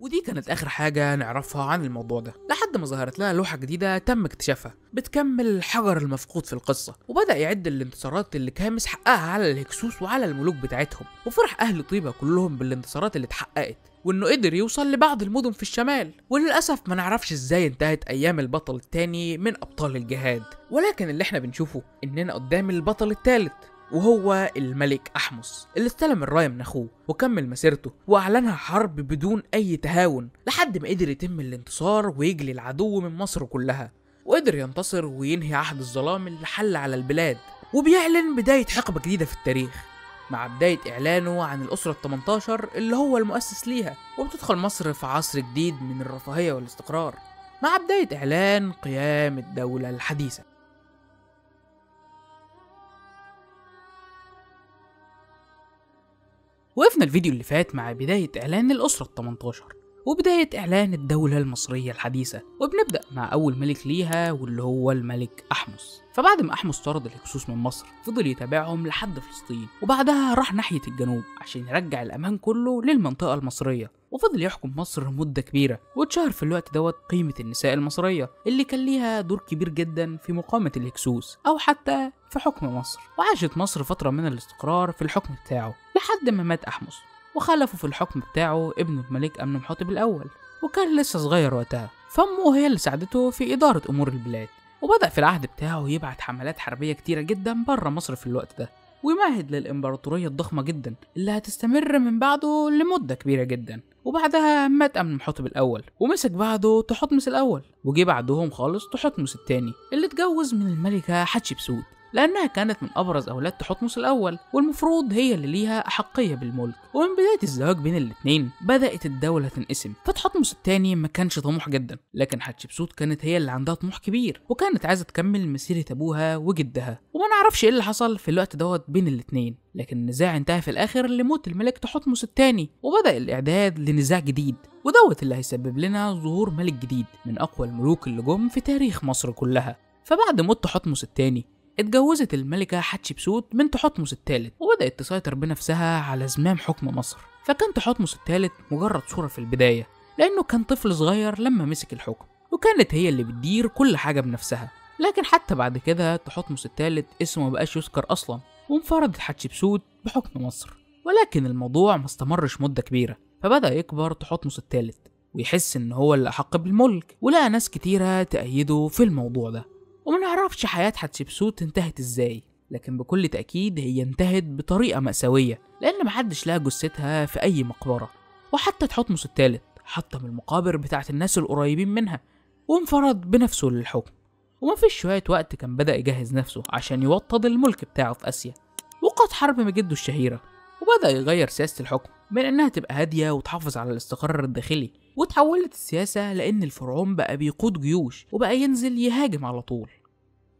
ودي كانت اخر حاجة نعرفها عن الموضوع ده، لحد ما ظهرت لنا لوحة جديدة تم اكتشافها بتكمل الحجر المفقود في القصة، وبدأ يعد الانتصارات اللي كامس حققها على الهكسوس وعلى الملوك بتاعتهم، وفرح اهل طيبة كلهم بالانتصارات اللي اتحققت، وانه قدر يوصل لبعض المدن في الشمال. وللاسف ما نعرفش ازاي انتهت ايام البطل الثاني من ابطال الجهاد، ولكن اللي احنا بنشوفه اننا قدام البطل الثالث، وهو الملك أحمس اللي استلم الراية من أخوه وكمل مسيرته وأعلنها حرب بدون أي تهاون لحد ما قدر يتم الانتصار ويجلي العدو من مصر كلها، وقدر ينتصر وينهي عهد الظلام اللي حل على البلاد، وبيعلن بداية حقبة جديدة في التاريخ مع بداية إعلانه عن الأسرة ال18 اللي هو المؤسس ليها، وبتدخل مصر في عصر جديد من الرفاهية والاستقرار مع بداية إعلان قيام الدولة الحديثة. وقفنا الفيديو اللي فات مع بداية إعلان الأسرة ال18 وبداية إعلان الدولة المصرية الحديثة، وبنبدأ مع أول ملك ليها واللي هو الملك أحمس. فبعد ما أحمس طرد الهكسوس من مصر فضل يتابعهم لحد فلسطين، وبعدها راح ناحية الجنوب عشان يرجع الأمان كله للمنطقة المصرية، وفضل يحكم مصر مدة كبيرة. واتشهر في الوقت دوت قيمة النساء المصرية اللي كان ليها دور كبير جدا في مقاومة الهكسوس أو حتى في حكم مصر. وعاشت مصر فترة من الاستقرار في الحكم بتاعه لحد ما مات أحمس، وخلفوا في الحكم بتاعه ابنه الملك أمنمحتب الأول، وكان لسه صغير وقتها، فأمه هي اللي ساعدته في إدارة أمور البلاد. وبدأ في العهد بتاعه يبعت حملات حربية كتيرة جدا بره مصر في الوقت ده، ويمهد للإمبراطورية الضخمة جدا اللي هتستمر من بعده لمدة كبيرة جدا. وبعدها مات أمنمحتب الأول ومسك بعده تحتمس الأول، وجي بعدهم خالص تحتمس الثاني اللي اتجوز من الملكة حتشبسوت، لأنها كانت من أبرز أولاد تحتمس الأول والمفروض هي اللي ليها أحقية بالملك. ومن بداية الزواج بين الاتنين بدأت الدولة تنقسم، فتحتمس التاني ما كانش طموح جدا، لكن حتشبسوت كانت هي اللي عندها طموح كبير وكانت عايزة تكمل مسيرة أبوها وجدها. وما نعرفش إيه اللي حصل في الوقت دوت بين الاتنين، لكن النزاع انتهى في الآخر لموت الملك تحتمس التاني، وبدأ الإعداد لنزاع جديد، ودوت اللي هيسبب لنا ظهور ملك جديد من أقوى الملوك اللي جم في تاريخ مصر كلها. فبعد موت تحتمس التاني اتجوزت الملكة حتشبسوت من تحتمس الثالث، وبدأت تسيطر بنفسها على زمام حكم مصر. فكان تحتمس الثالث مجرد صورة في البداية، لأنه كان طفل صغير لما مسك الحكم، وكانت هي اللي بتدير كل حاجة بنفسها. لكن حتى بعد كده تحتمس الثالث اسمه مبقاش يذكر أصلا، وانفردت حتشبسوت بحكم مصر. ولكن الموضوع ما استمرش مدة كبيرة، فبدأ يكبر تحتمس الثالث ويحس إن هو اللي أحق بالملك، ولقى ناس كتيرة تأيده في الموضوع ده. وما نعرفش حياة حتشبسوت انتهت ازاي، لكن بكل تأكيد هي انتهت بطريقة مأساوية، لأن محدش لقى جثتها في أي مقبرة. وحتى تحتمس الثالث حطم المقابر بتاعت الناس القريبين منها وانفرد بنفسه للحكم. ومفيش شوية وقت كان بدأ يجهز نفسه عشان يوطد الملك بتاعه في آسيا، وقاد حرب مجده الشهيرة، وبدأ يغير سياسة الحكم من إنها تبقى هادية وتحافظ على الاستقرار الداخلي وتحولت السياسة لأن الفرعون بقى بيقود جيوش وبقى ينزل يهاجم على طول،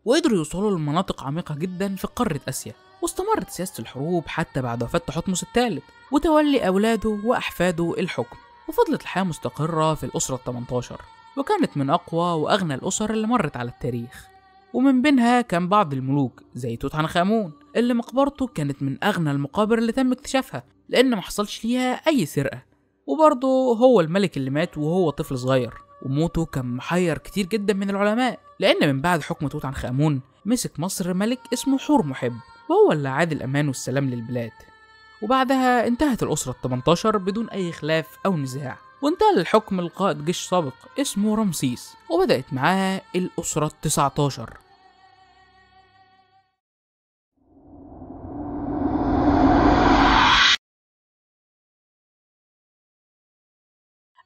وقدروا يوصلوا لمناطق عميقة جدا في قارة آسيا. واستمرت سياسة الحروب حتى بعد وفاة تحتمس الثالث وتولي أولاده وأحفاده الحكم، وفضلت الحياة مستقرة في الأسرة ال18، وكانت من أقوى وأغنى الأسر اللي مرت على التاريخ. ومن بينها كان بعض الملوك زي توت عنخ آمون اللي مقبرته كانت من أغنى المقابر اللي تم اكتشافها لأن محصلش ليها أي سرقة، وبرضه هو الملك اللي مات وهو طفل صغير، وموته كان محير كتير جدا من العلماء لأن من بعد حكم توت عنخ آمون مسك مصر ملك اسمه حور محب، وهو اللي عاد الأمان والسلام للبلاد. وبعدها انتهت الأسرة ال18 بدون أي خلاف أو نزاع، وانتهى الحكم لقائد جيش سابق اسمه رمسيس، وبدأت معاه الأسرة ال19.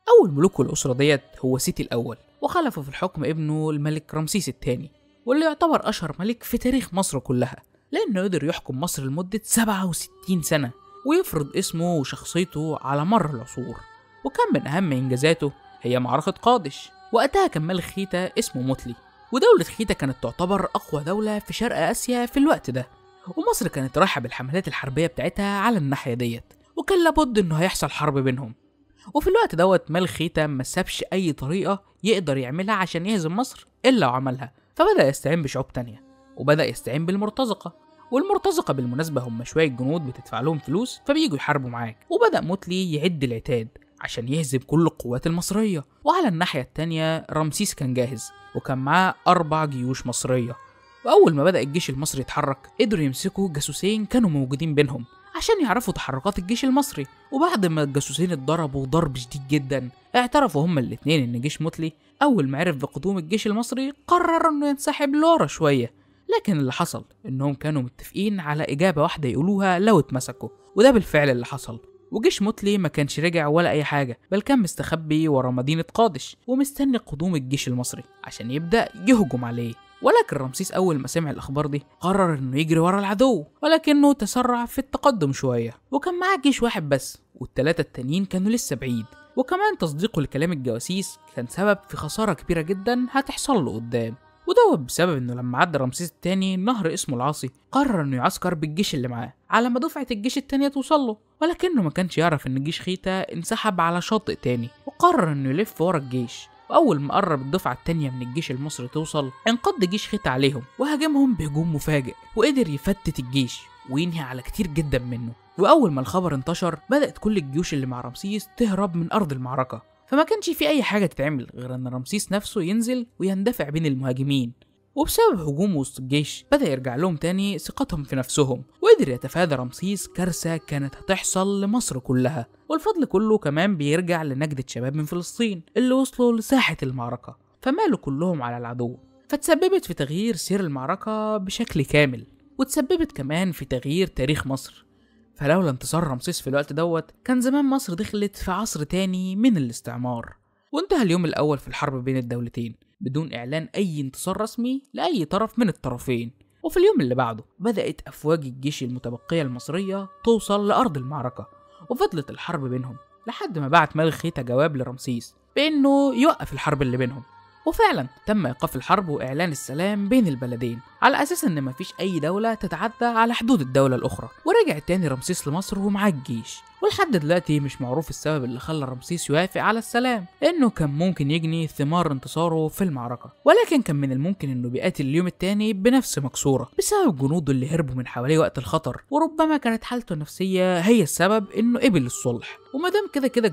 أول ملوك الأسرة ديت هو سيتي الأول، وخلفه في الحكم ابنه الملك رمسيس الثاني، واللي يعتبر أشهر ملك في تاريخ مصر كلها لأنه قدر يحكم مصر لمدة 67 سنة ويفرض اسمه وشخصيته على مر العصور. وكان من أهم إنجازاته هي معركة قادش، وقتها كان ملك خيتا اسمه موتلي، ودولة خيتا كانت تعتبر أقوى دولة في شرق آسيا في الوقت ده، ومصر كانت رايحة بالحملات الحربية بتاعتها على الناحية ديت، وكان لابد إنه هيحصل حرب بينهم. وفي الوقت دوت ملك خيتا ما سابش أي طريقة يقدر يعملها عشان يهزم مصر إلا وعملها، فبدأ يستعين بشعوب تانية، وبدأ يستعين بالمرتزقة. والمرتزقة بالمناسبة هم شوية جنود بتدفع لهم فلوس فبييجوا يحاربوا معاك. وبدأ موتلي يعد العتاد عشان يهزم كل القوات المصرية. وعلى الناحية التانية رمسيس كان جاهز وكان معاه 4 جيوش مصرية. وأول ما بدأ الجيش المصري يتحرك قدروا يمسكوا جاسوسين كانوا موجودين بينهم عشان يعرفوا تحركات الجيش المصري. وبعد ما الجاسوسين اتضربوا ضرب شديد جدا اعترفوا هما الاتنين ان جيش موتلي اول ما عرف بقدوم الجيش المصري قرر انه ينسحب لورا شويه. لكن اللي حصل انهم كانوا متفقين على اجابه واحده يقولوها لو اتمسكوا، وده بالفعل اللي حصل. وجيش موتلي ما كانش رجع ولا اي حاجه، بل كان مستخبي ورا مدينه قادش ومستني قدوم الجيش المصري عشان يبدا يهجم عليه. ولكن رمسيس أول ما سمع الأخبار دي قرر إنه يجري ورا العدو، ولكنه تسرع في التقدم شوية وكان معاه جيش واحد بس، والثلاثة التانيين كانوا لسه بعيد. وكمان تصديقه لكلام الجواسيس كان سبب في خسارة كبيرة جدا هتحصل له قدام، وده بسبب إنه لما عدى رمسيس التاني نهر اسمه العاصي قرر إنه يعسكر بالجيش اللي معاه على ما دفعة الجيش التانية توصل له. ولكنه ما كانش يعرف إن جيش خيتا انسحب على شاطئ تاني، وقرر إنه يلف ورا الجيش. وأول ما قرب الدفعة التانية من الجيش المصري توصل انقض جيش خيتا عليهم وهاجمهم بهجوم مفاجئ، وقدر يفتت الجيش وينهي على كتير جدا منه. وأول ما الخبر انتشر بدأت كل الجيوش اللي مع رمسيس تهرب من أرض المعركة، فما كانش في أي حاجة تتعمل غير أن رمسيس نفسه ينزل ويندفع بين المهاجمين. وبسبب هجومه وسط الجيش بدأ يرجع لهم تاني ثقتهم في نفسهم، وقدر يتفادى رمسيس كارثة كانت هتحصل لمصر كلها. والفضل كله كمان بيرجع لنجدة شباب من فلسطين اللي وصلوا لساحة المعركة فمالوا كلهم على العدو، فتسببت في تغيير سير المعركة بشكل كامل، وتسببت كمان في تغيير تاريخ مصر. فلولا انتصار رمسيس في الوقت دوت كان زمان مصر دخلت في عصر تاني من الاستعمار. وانتهى اليوم الأول في الحرب بين الدولتين بدون إعلان أي انتصار رسمي لأي طرف من الطرفين. وفي اليوم اللي بعده بدأت أفواج الجيش المتبقية المصرية توصل لأرض المعركة، وفضلت الحرب بينهم لحد ما بعت ملك خيتا جواب لرمسيس بأنه يوقف الحرب اللي بينهم. وفعلا تم إيقاف الحرب وإعلان السلام بين البلدين على أساس إن مفيش أي دولة تتعدى على حدود الدولة الأخرى. ورجع تاني رمسيس لمصر ومعاه الجيش، ولحد دلوقتي مش معروف السبب اللي خلى رمسيس يوافق على السلام، لأنه كان ممكن يجني ثمار انتصاره في المعركة، ولكن كان من الممكن إنه بيقاتل اليوم التاني بنفس مكسورة بسبب جنوده اللي هربوا من حواليه وقت الخطر. وربما كانت حالته النفسية هي السبب إنه قبل الصلح، ومادام كده كده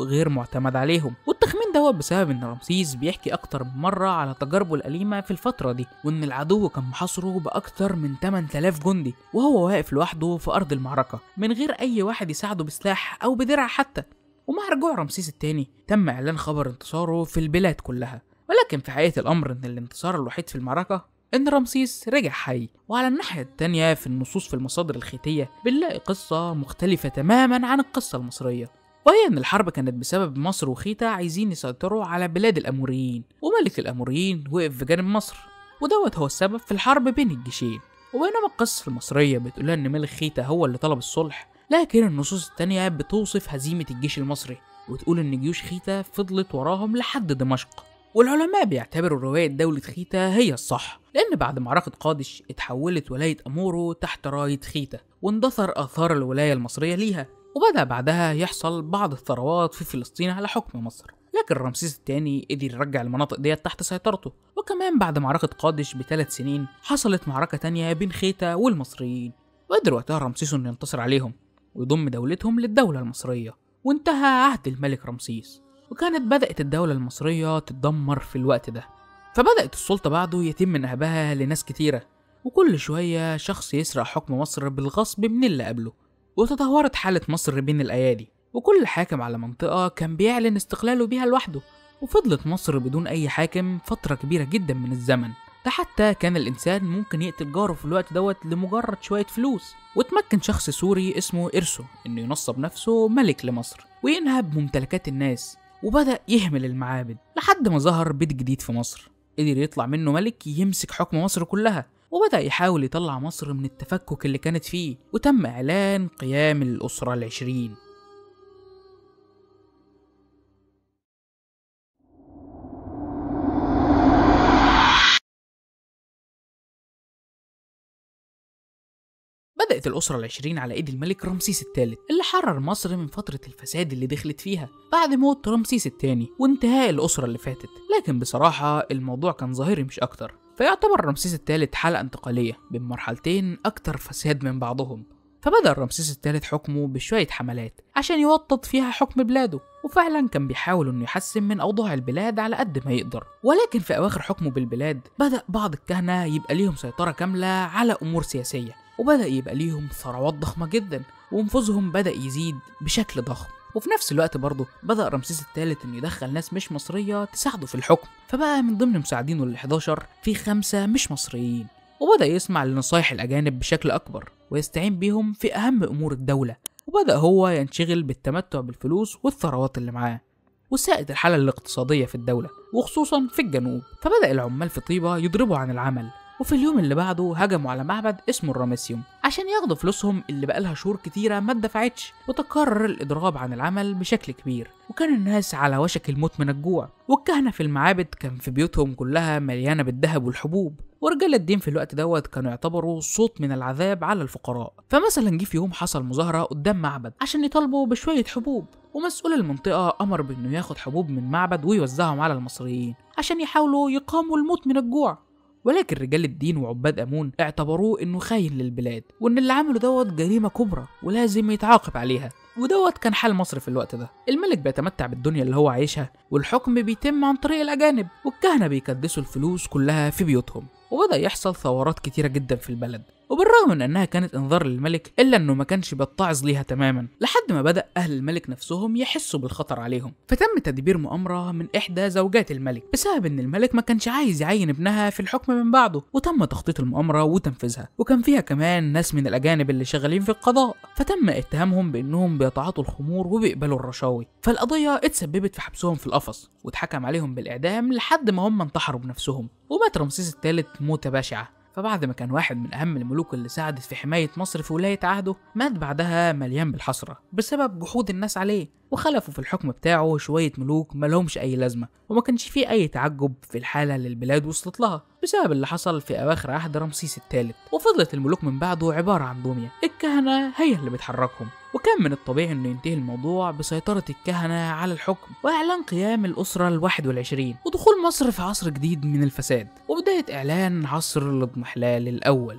غير معتمد عليهم. والتخمين دوت بسبب إن رمسيس بيحكي أكتر من مرة على تجاربه الأليمة في الفترة دي، وإن العدو كان محاصره بأكتر من 8000 جندي وهو واقف لوحده في أرض المعركة من غير أي واحد يساعده بسلاح أو بدرع حتى. ومع رجوع رمسيس الثاني تم إعلان خبر انتصاره في البلاد كلها، ولكن في حقيقة الأمر إن الانتصار الوحيد في المعركة إن رمسيس رجع حي. وعلى الناحية التانية في النصوص في المصادر الخيتية بنلاقي قصة مختلفة تماما عن القصة المصرية، وهي إن الحرب كانت بسبب مصر وخيتا عايزين يسيطروا على بلاد الأموريين، وملك الأموريين وقف بجانب مصر، ودوت هو السبب في الحرب بين الجيشين. وبينما القصة المصرية بتقول إن ملك خيتا هو اللي طلب الصلح، لكن النصوص التانية بتوصف هزيمة الجيش المصري وتقول إن جيوش خيتا فضلت وراهم لحد دمشق. والعلماء بيعتبروا رواية دولة خيتا هي الصح، لأن بعد معركة قادش اتحولت ولاية أمورو تحت راية خيتا، واندثر آثار الولاية المصرية ليها، وبدأ بعدها يحصل بعض الثروات في فلسطين على حكم مصر. لكن رمسيس الثاني قدر يرجع المناطق ديت تحت سيطرته. وكمان بعد معركة قادش ب3 سنين حصلت معركة تانية بين خيتا والمصريين، وقدر وقتها رمسيس إنه ينتصر عليهم ويضم دولتهم للدولة المصرية، وانتهى عهد الملك رمسيس. وكانت بدأت الدولة المصرية تتدمر في الوقت ده، فبدأت السلطة بعده يتم نهبها لناس كتيرة، وكل شوية شخص يسرق حكم مصر بالغصب من اللي قبله. وتدهورت حالة مصر بين الأيادي، وكل حاكم على منطقة كان بيعلن استقلاله بيها لوحده، وفضلت مصر بدون أي حاكم فترة كبيرة جدا من الزمن. ده حتى كان الإنسان ممكن يقتل جاره في الوقت دوت لمجرد شوية فلوس. وتمكن شخص سوري اسمه إرسو إنه ينصب نفسه ملك لمصر وينهب ممتلكات الناس، وبدأ يهمل المعابد لحد ما ظهر بيت جديد في مصر قدر يطلع منه ملك يمسك حكم مصر كلها، وبدأ يحاول يطلع مصر من التفكك اللي كانت فيه، وتم إعلان قيام الأسرة ال20. بدأت الأسرة ال20 على إيد الملك رمسيس الثالث اللي حرر مصر من فترة الفساد اللي دخلت فيها بعد موت رمسيس الثاني وانتهاء الأسرة اللي فاتت. لكن بصراحة الموضوع كان ظاهري مش أكتر، فيعتبر رمسيس الثالث حالة انتقالية بين مرحلتين أكتر فساد من بعضهم. فبدأ رمسيس الثالث حكمه بشوية حملات عشان يوطد فيها حكم بلاده، وفعلا كان بيحاول انه يحسن من اوضاع البلاد على قد ما يقدر. ولكن في اواخر حكمه بالبلاد بدأ بعض الكهنة يبقى ليهم سيطرة كاملة على امور سياسية، وبدأ يبقى ليهم ثروات ضخمة جدا، ونفوذهم بدأ يزيد بشكل ضخم. وفي نفس الوقت برضه بدأ رمسيس الثالث انه يدخل ناس مش مصرية تساعده في الحكم، فبقى من ضمن مساعدينه ال11 في 5 مش مصريين، وبدأ يسمع لنصايح الأجانب بشكل أكبر ويستعين بيهم في أهم أمور الدولة، وبدأ هو ينشغل بالتمتع بالفلوس والثروات اللي معاه. وساءت الحالة الاقتصادية في الدولة وخصوصا في الجنوب، فبدأ العمال في طيبة يضربوا عن العمل، وفي اليوم اللي بعده هجموا على معبد اسمه الرامسيوم عشان ياخدوا فلوسهم اللي بقالها شهور كتيرة ما اتدفعتش. وتكرر الإضراب عن العمل بشكل كبير، وكان الناس على وشك الموت من الجوع، والكهنة في المعابد كان في بيوتهم كلها مليانة بالذهب والحبوب، ورجال الدين في الوقت دوت كانوا يعتبروا صوت من العذاب على الفقراء. فمثلا جه في يوم حصل مظاهرة قدام معبد عشان يطالبوا بشوية حبوب، ومسؤول المنطقة أمر بأنه ياخد حبوب من معبد ويوزعهم على المصريين عشان يحاولوا يقاوموا الموت من الجوع. ولكن رجال الدين وعباد أمون اعتبروه إنه خاين للبلاد، وإن اللي عمله دوت جريمة كبرى ولازم يتعاقب عليها. ودوت كان حال مصر في الوقت ده، الملك بيتمتع بالدنيا اللي هو عايشها، والحكم بيتم عن طريق الأجانب، والكهنة بيكدسوا الفلوس كلها في بيوتهم. وبدأ يحصل ثورات كتيرة جدا في البلد، وبالرغم من انها كانت انذار للملك الا انه ما كانش بيتعظ ليها تماما، لحد ما بدأ اهل الملك نفسهم يحسوا بالخطر عليهم. فتم تدبير مؤامرة من احدى زوجات الملك بسبب ان الملك ما كانش عايز يعين ابنها في الحكم من بعده، وتم تخطيط المؤامرة وتنفيذها. وكان فيها كمان ناس من الاجانب اللي شغالين في القضاء، فتم اتهامهم بانهم بيتعاطوا الخمور وبيقبلوا الرشاوي. فالقضية اتسببت في حبسهم في القفص واتحكم عليهم بالاعدام لحد ما هم انتحروا بنفسهم. ومات رمسيس الثالث موتة بشعة، فبعد ما كان واحد من أهم الملوك اللي ساعدت في حماية مصر في ولاية عهده، مات بعدها مليان بالحسرة بسبب جحود الناس عليه. وخلفوا في الحكم بتاعه شوية ملوك ملهمش أي لازمة، وما كانش فيه أي تعجب في الحالة اللي البلاد وصلت لها بسبب اللي حصل في أواخر عهد رمسيس الثالث. وفضلت الملوك من بعده عبارة عن دمية، الكهنة هي اللي بتحركهم. وكان من الطبيعي انه ينتهي الموضوع بسيطرة الكهنة على الحكم وإعلان قيام الأسرة ال21 ودخول مصر في عصر جديد من الفساد وبداية إعلان عصر الاضمحلال الأول.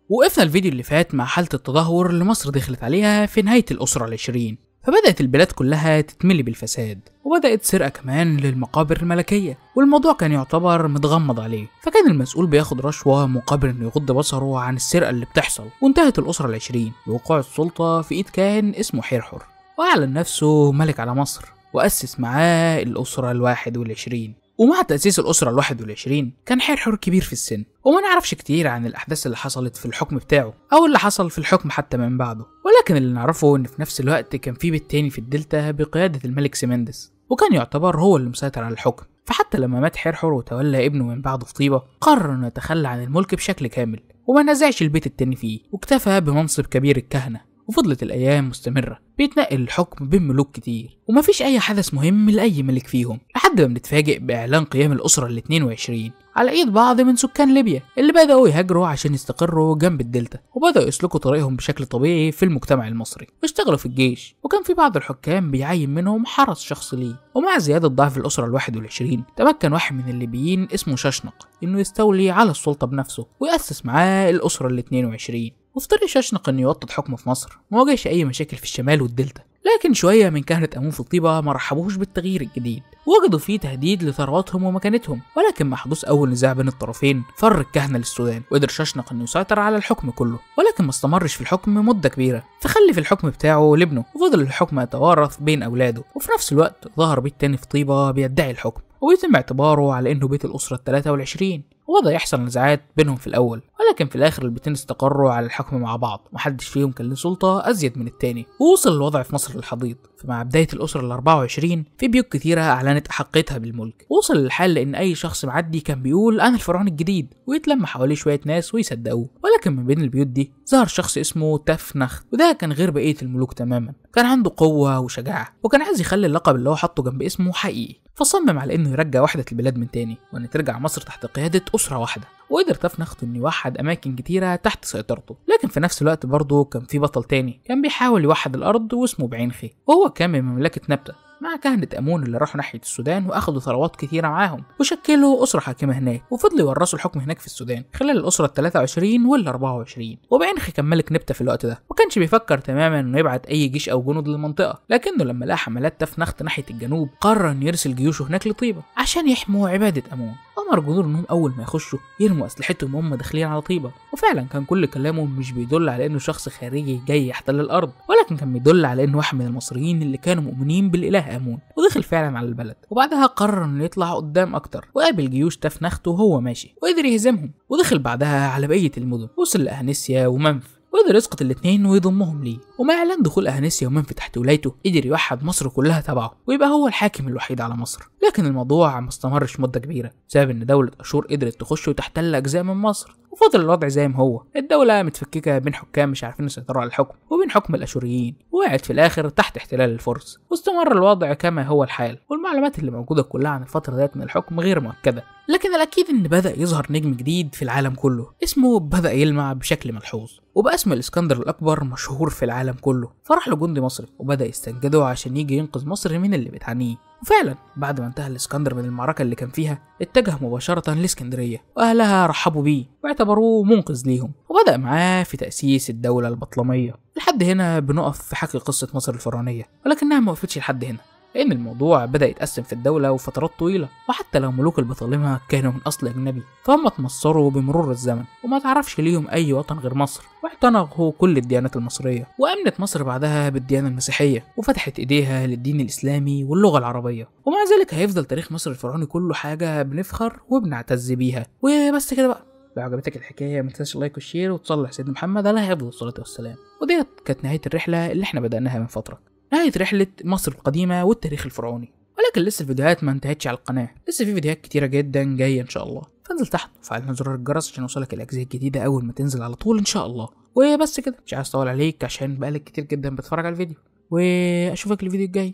وقفنا الفيديو اللي فات مع حالة التدهور اللي مصر دخلت عليها في نهاية الأسرة ال20، فبدأت البلاد كلها تتملي بالفساد، وبدأت سرقة كمان للمقابر الملكية، والموضوع كان يعتبر متغمض عليه، فكان المسؤول بياخد رشوة مقابل انه يغض بصره عن السرقة اللي بتحصل. وانتهت الأسرة ال20 بوقوع السلطة في ايد كاهن اسمه حرحر، وأعلن نفسه ملك على مصر، وأسس معاه الأسرة ال21. ومع تأسيس الأسرة ال21 كان حرحر كبير في السن، وما نعرفش كتير عن الأحداث اللي حصلت في الحكم بتاعه أو اللي حصل في الحكم حتى من بعده. ولكن اللي نعرفه إن في نفس الوقت كان في بيت تاني في الدلتا بقيادة الملك سمندس، وكان يعتبر هو اللي مسيطر على الحكم. فحتى لما مات حرحر وتولى ابنه من بعده في طيبة، قرر إنه يتخلى عن الملك بشكل كامل وما نزعش البيت التاني فيه، واكتفى بمنصب كبير الكهنة. وفضلت الأيام مستمرة بيتنقل الحكم بين ملوك كتير، ومفيش أي حدث مهم لأي ملك فيهم، لحد ما بنتفاجئ بإعلان قيام الأسرة ال22 على إيد بعض من سكان ليبيا اللي بدأوا يهاجروا عشان يستقروا جنب الدلتا، وبدأوا يسلكوا طريقهم بشكل طبيعي في المجتمع المصري، واشتغلوا في الجيش، وكان في بعض الحكام بيعين منهم حرس شخص ليه. ومع زيادة ضعف الأسرة ال21 تمكن واحد من الليبيين اسمه ششنق إنه يستولي على السلطة بنفسه، ويأسس معاه الأسرة ال22. وفي طريق ششنق إنه يوطد حكمه في مصر ما واجهش أي مشاكل في الشمال والدلتا، لكن شوية من كهنة أمون في طيبة ما رحبوش بالتغيير الجديد، ووجدوا فيه تهديد لثرواتهم ومكانتهم. ولكن مع حدوث أول نزاع بين الطرفين فر الكهنة للسودان، وقدر ششنق إنه يسيطر على الحكم كله، ولكن ما استمرش في الحكم مدة كبيرة، فخلف الحكم بتاعه لابنه، وفضل الحكم يتوارث بين أولاده. وفي نفس الوقت ظهر بيت تاني في طيبة بيدعي الحكم، ويتم اعتباره على إنه بيت الأسرة ال23. وبدأ يحصل نزاعات بينهم في الأول، ولكن في الآخر البيتين استقروا على الحكم مع بعض، محدش فيهم كان له سلطة أزيد من التاني. ووصل الوضع في مصر للحضيض، فمع بداية الأسرة ال24 في بيوت كتيرة أعلنت أحقيتها بالملك. ووصل للحال لأن أي شخص معدي كان بيقول أنا الفرعون الجديد، ويتلم حواليه شوية ناس ويصدقوه. ولكن من بين البيوت دي ظهر شخص اسمه تفنخت، وده كان غير بقية الملوك تماما، كان عنده قوة وشجاعة، وكان عايز يخلي اللقب اللي هو حطه جنب اسمه حقيقي. فصمم على انه يرجع وحدة البلاد من تاني، وان ترجع مصر تحت قيادة أسرة واحدة. وقدر تفنخت انه يوحد اماكن كتيرة تحت سيطرته. لكن في نفس الوقت برضه كان في بطل تاني كان بيحاول يوحد الارض واسمه بعينخي، وهو كان من مملكة نبتة، مع كهنة أمون اللي راحوا ناحية السودان وأخدوا ثروات كتيرة معاهم، وشكلوا أسرة حاكمة هناك، وفضلوا يورثوا الحكم هناك في السودان خلال الأسرة ال23 وال24. وبعينخي كان ملك نبتة في الوقت ده، وكانش بيفكر تماما إنه يبعت أي جيش أو جنود للمنطقة، لكنه لما لقى حملات تفنخت ناحية الجنوب قرر إنه يرسل جيوشه هناك لطيبة عشان يحموا عبادة أمون. أمر جنود إنهم أول ما يخشوا يرموا أسلحتهم وهم داخلين على طيبة، وفعلا كان كل كلامه مش بيدل على إنه شخص خارجي جاي يحتل الأرض، ولكن كان بيدل على إنه واحد من المصريين اللي كانوا مؤمنين بالإله أمون، ودخل فعلا على البلد. وبعدها قرر إنه يطلع قدام أكتر، وقابل جيوش تفنخت وهو ماشي، وقدر يهزمهم. ودخل بعدها على بقية المدن، وصل لأهنسيا ومنف، وقدر يسقط الاتنين ويضمهم ليه. ومع اعلان دخول اهنسيا ومنف تحت ولايته قدر يوحد مصر كلها تبعه، ويبقى هو الحاكم الوحيد على مصر. لكن الموضوع ما استمرش مده كبيره، بسبب ان دوله اشور قدرت تخش وتحتل اجزاء من مصر، وفضل الوضع زي ما هو، الدوله متفككه بين حكام مش عارفين يسيطروا على الحكم وبين حكم الاشوريين، ووقعت في الاخر تحت احتلال الفرس. واستمر الوضع كما هو الحال، والمعلومات اللي موجوده كلها عن الفتره ديت من الحكم غير مؤكده. لكن الاكيد ان بدا يظهر نجم جديد في العالم كله، اسمه بدا يلمع بشكل ملحوظ، وبقى اسم الاسكندر الاكبر مشهور في العالم كله. فراح له جندي مصري وبدا يستنجده عشان يجي ينقذ مصر من اللي بتعانيه. وفعلا بعد ما انتهى الاسكندر من المعركه اللي كان فيها اتجه مباشره لاسكندريه، واهلها رحبوا بيه واعتبروه منقذ ليهم، وبدا معاه في تاسيس الدوله البطلميه. لحد هنا بنقف في حكي قصه مصر الفرعونيه، ولكنها ما وقفتش لحد هنا، لأن الموضوع بدأ يتقسم في الدولة وفترات طويلة. وحتى لو ملوك البطالمة كانوا من أصل أجنبي فهم اتمصروا بمرور الزمن، وما تعرفش ليهم أي وطن غير مصر، واعتنقوا كل الديانات المصرية. وأمنت مصر بعدها بالديانة المسيحية، وفتحت إيديها للدين الإسلامي واللغة العربية. ومع ذلك هيفضل تاريخ مصر الفرعوني كله حاجة بنفخر وبنعتز بيها. وبس كده بقى، لو عجبتك الحكاية ما تنساش اللايك والشير وتصلي على سيدنا محمد عليه أفضل الصلاة والسلام. وديت كانت نهاية الرحلة اللي احنا بدأناها من فترة، نهاية رحلة مصر القديمة والتاريخ الفرعوني. ولكن لسه الفيديوهات ما انتهتش على القناة، لسه في فيديوهات كتيرة جدا جاية إن شاء الله، فانزل تحت وفعل زرار الجرس عشان يوصلك الأجزاء الجديدة أول ما تنزل على طول إن شاء الله. وبس كده، مش عايز أطول عليك عشان بقالك كتير جدا بتفرج على الفيديو، وأشوفك الفيديو الجاي.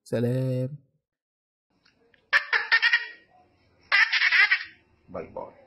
سلام. باي باي.